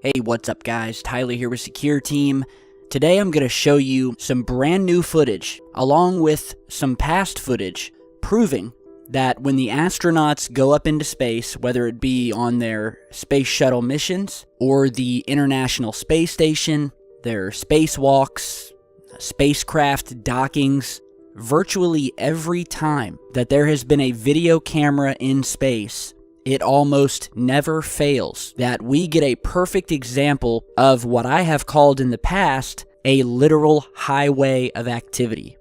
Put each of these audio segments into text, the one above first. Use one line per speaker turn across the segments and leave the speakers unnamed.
Hey, what's up guys? Tyler here with Secure Team. Today I'm going to show you some brand new footage, along with some past footage, proving that when the astronauts go up into space, whether it be on their space shuttle missions, or the International Space Station, their spacewalks, spacecraft dockings, virtually every time that there has been a video camera in space, it almost never fails that we get a perfect example of what I have called in the past a literal highway of activity.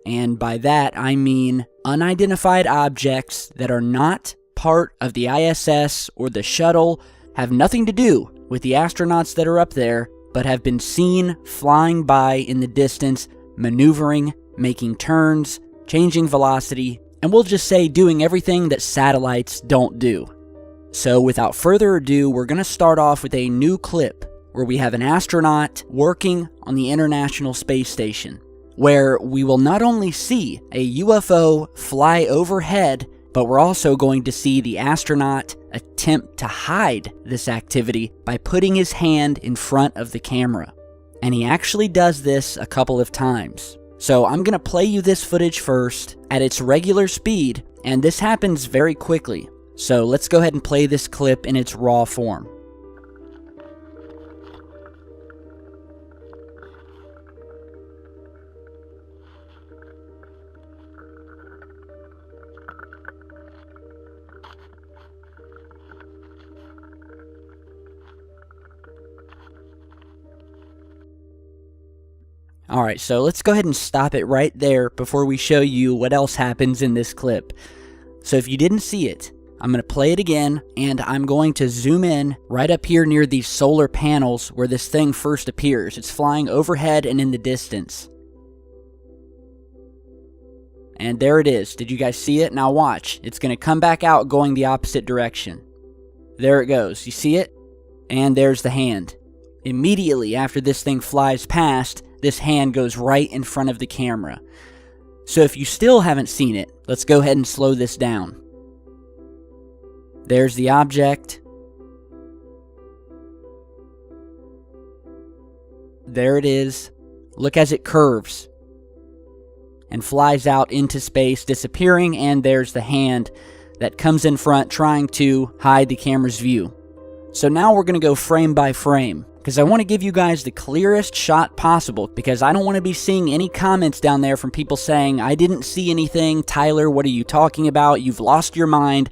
And by that, I mean unidentified objects that are not part of the ISS or the shuttle, have nothing to do with the astronauts that are up there, but have been seen flying by in the distance, maneuvering, making turns, changing velocity, and we'll just say doing everything that satellites don't do. So without further ado, we're going to start off with a new clip where we have an astronaut working on the International Space Station, where we will not only see a UFO fly overhead, but we're also going to see the astronaut attempt to hide this activity by putting his hand in front of the camera. And he actually does this a couple of times. So I'm going to play you this footage first at its regular speed, and this happens very quickly. So let's go ahead and play this clip in its raw form. Alright, so let's go ahead and stop it right there before we show you what else happens in this clip. So if you didn't see it, I'm going to play it again, and I'm going to zoom in right up here near these solar panels where this thing first appears. It's flying overhead and in the distance. And there it is. Did you guys see it? Now watch. It's going to come back out going the opposite direction. There it goes. You see it? And there's the hand. Immediately after this thing flies past, this hand goes right in front of the camera. So if you still haven't seen it, let's go ahead and slow this down. There's the object. There it is. Look as it curves and flies out into space, disappearing, and there's the hand that comes in front trying to hide the camera's view. So now we're going to go frame by frame, because I want to give you guys the clearest shot possible, because I don't want to be seeing any comments down there from people saying, I didn't see anything, Tyler, what are you talking about, you've lost your mind.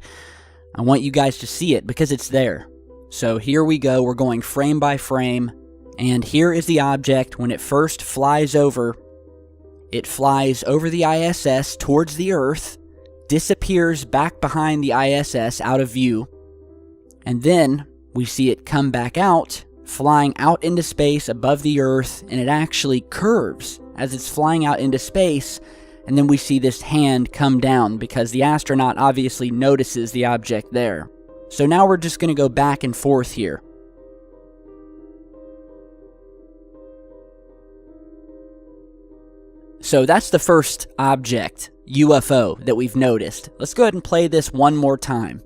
I want you guys to see it, because it's there. So here we go, we're going frame by frame, and here is the object when it first flies over. It flies over the ISS towards the Earth, disappears back behind the ISS out of view, and then we see it come back out, flying out into space above the Earth, and it actually curves as it's flying out into space, and then we see this hand come down because the astronaut obviously notices the object there. So now we're just going to go back and forth here. So that's the first object, UFO, that we've noticed. Let's go ahead and play this one more time.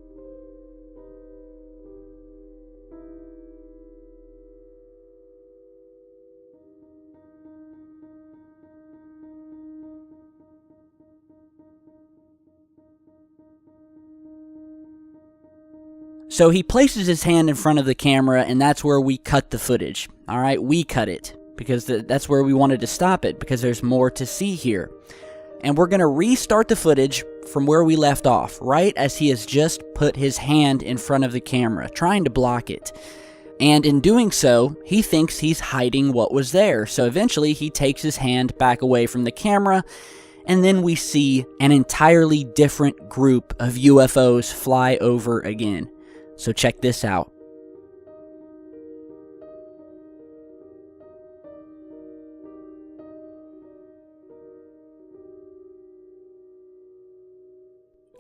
So he places his hand in front of the camera, and that's where we cut the footage. Alright, we cut it, because that's where we wanted to stop it, because there's more to see here. And we're going to restart the footage from where we left off, right as he has just put his hand in front of the camera, trying to block it. And in doing so, he thinks he's hiding what was there, so eventually he takes his hand back away from the camera, and then we see an entirely different group of UFOs fly over again. So check this out.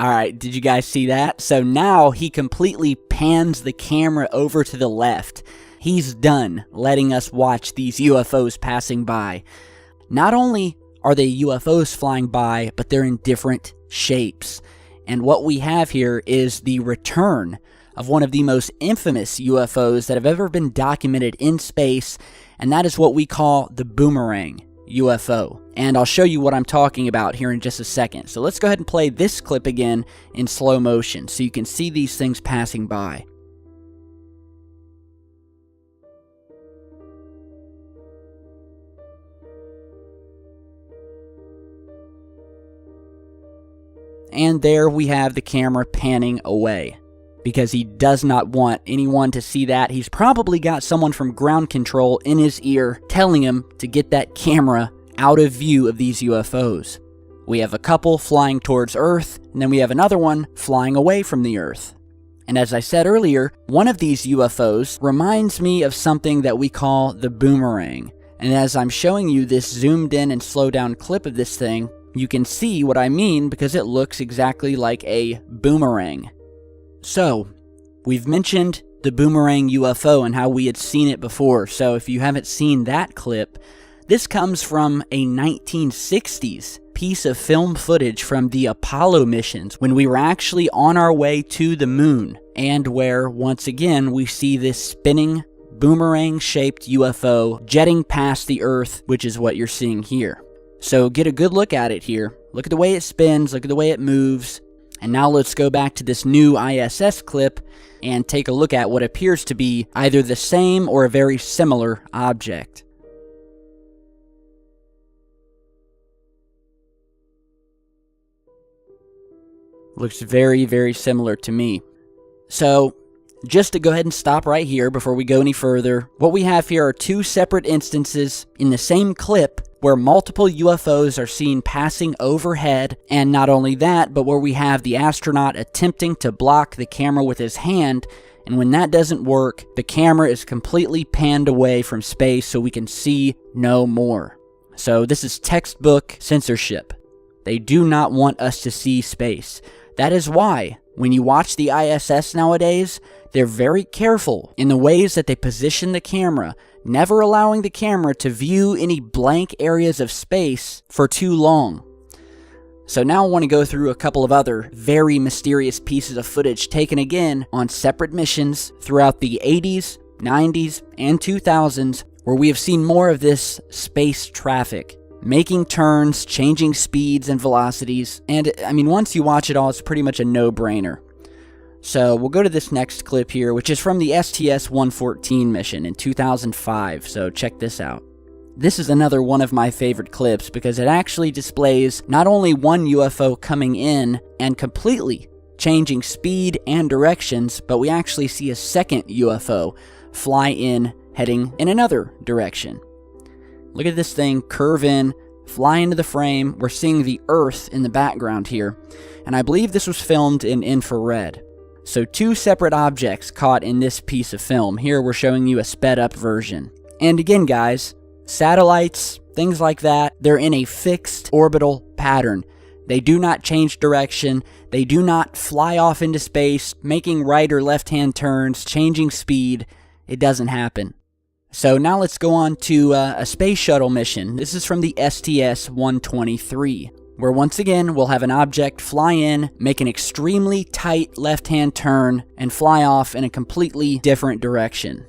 Alright, did you guys see that? So now he completely pans the camera over to the left. He's done letting us watch these UFOs passing by. Not only are they UFOs flying by, but they're in different shapes. And what we have here is the return of one of the most infamous UFOs that have ever been documented in space, and that is what we call the boomerang UFO. And I'll show you what I'm talking about here in just a second. So let's go ahead and play this clip again in slow motion so you can see these things passing by. And there we have the camera panning away, because he does not want anyone to see that. He's probably got someone from ground control in his ear telling him to get that camera out of view of these UFOs. We have a couple flying towards Earth, and then we have another one flying away from the Earth. And as I said earlier, one of these UFOs reminds me of something that we call the boomerang. And as I'm showing you this zoomed in and slowed down clip of this thing, you can see what I mean because it looks exactly like a boomerang. So, we've mentioned the boomerang UFO and how we had seen it before. So if you haven't seen that clip, this comes from a 1960s piece of film footage from the Apollo missions when we were actually on our way to the moon, and where, once again, we see this spinning boomerang-shaped UFO jetting past the Earth, which is what you're seeing here. So get a good look at it here. Look at the way it spins, look at the way it moves. And now let's go back to this new ISS clip and take a look at what appears to be either the same or a very similar object. Looks very, very similar to me. So, just to go ahead and stop right here before we go any further, what we have here are two separate instances in the same clip where multiple UFOs are seen passing overhead, and not only that, but where we have the astronaut attempting to block the camera with his hand, and when that doesn't work, the camera is completely panned away from space so we can see no more. So this is textbook censorship. They do not want us to see space. That is why, when you watch the ISS nowadays, they're very careful in the ways that they position the camera, never allowing the camera to view any blank areas of space for too long. So now I want to go through a couple of other very mysterious pieces of footage taken again on separate missions throughout the 80s, 90s, and 2000s, where we have seen more of this space traffic, making turns, changing speeds and velocities, and I mean, once you watch it all, it's pretty much a no-brainer. So we'll go to this next clip here, which is from the STS-114 mission in 2005, so check this out. This is another one of my favorite clips because it actually displays not only one UFO coming in and completely changing speed and directions, but we actually see a second UFO fly in, heading in another direction. Look at this thing curve in, fly into the frame. We're seeing the Earth in the background here, and I believe this was filmed in infrared. So two separate objects caught in this piece of film. Here we're showing you a sped up version. And again, guys, satellites, things like that, they're in a fixed orbital pattern. They do not change direction. They do not fly off into space, making right or left-hand turns, changing speed. It doesn't happen. So now let's go on to a space shuttle mission. This is from the STS-123. Where once again, we'll have an object fly in, make an extremely tight left-hand turn, and fly off in a completely different direction.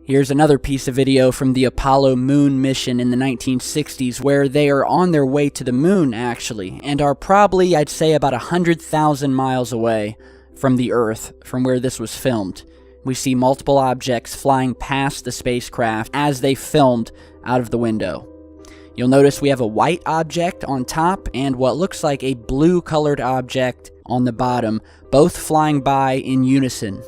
Here's another piece of video from the Apollo moon mission in the 1960s where they are on their way to the moon, actually, and are probably, I'd say, about 100,000 miles away from the Earth, from where this was filmed. We see multiple objects flying past the spacecraft as they filmed out of the window. You'll notice we have a white object on top and what looks like a blue-colored object on the bottom, both flying by in unison.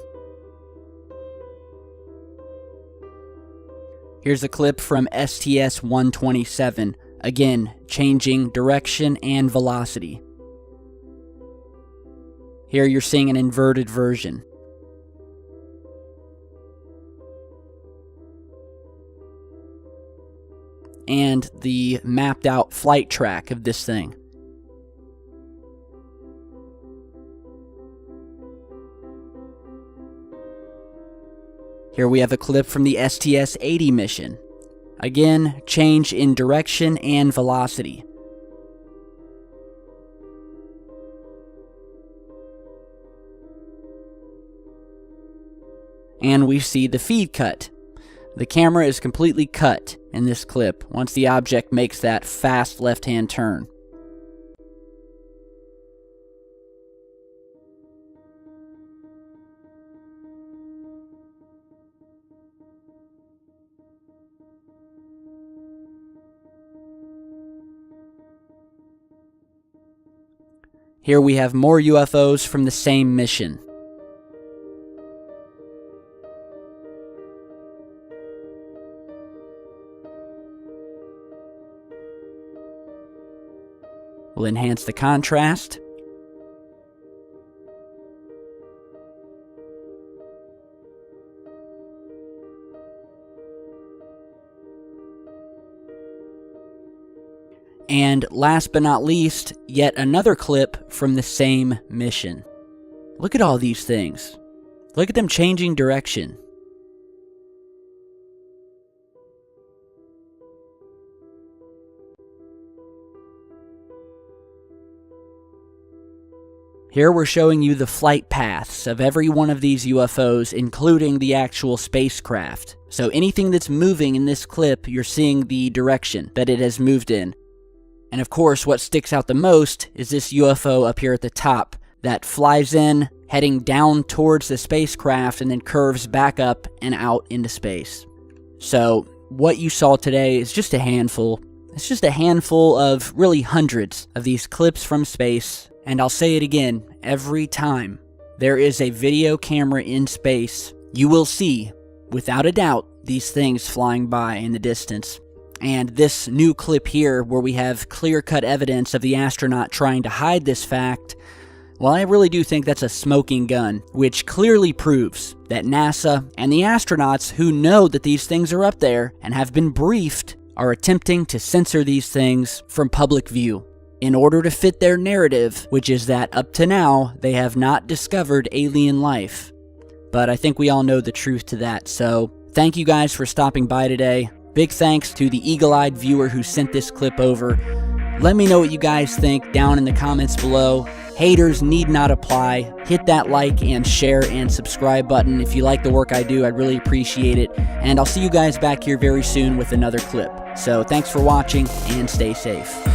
Here's a clip from STS-127, again, changing direction and velocity. Here you're seeing an inverted version. and the mapped out flight track of this thing. Here we have a clip from the STS-80 mission. Again, change in direction and velocity. And we see the feed cut. The camera is completely cut in this clip once the object makes that fast left-hand turn. Here we have more UFOs from the same mission. We'll enhance the contrast. And last but not least, yet another clip from the same mission. Look at all these things. Look at them changing direction. Here we're showing you the flight paths of every one of these UFOs, including the actual spacecraft. So anything that's moving in this clip, you're seeing the direction that it has moved in. And of course, what sticks out the most is this UFO up here at the top that flies in, heading down towards the spacecraft, and then curves back up and out into space. So what you saw today is just a handful. It's just a handful of really hundreds of these clips from space. And I'll say it again, every time there is a video camera in space, you will see, without a doubt, these things flying by in the distance. And this new clip here, where we have clear-cut evidence of the astronaut trying to hide this fact, well, I really do think that's a smoking gun, which clearly proves that NASA and the astronauts who know that these things are up there and have been briefed are attempting to censor these things from public view in order to fit their narrative, which is that up to now, they have not discovered alien life. But I think we all know the truth to that, so thank you guys for stopping by today. Big thanks to the eagle-eyed viewer who sent this clip over. Let me know what you guys think down in the comments below. Haters need not apply. Hit that like and share and subscribe button. If you like the work I do, I'd really appreciate it. And I'll see you guys back here very soon with another clip. So thanks for watching and stay safe.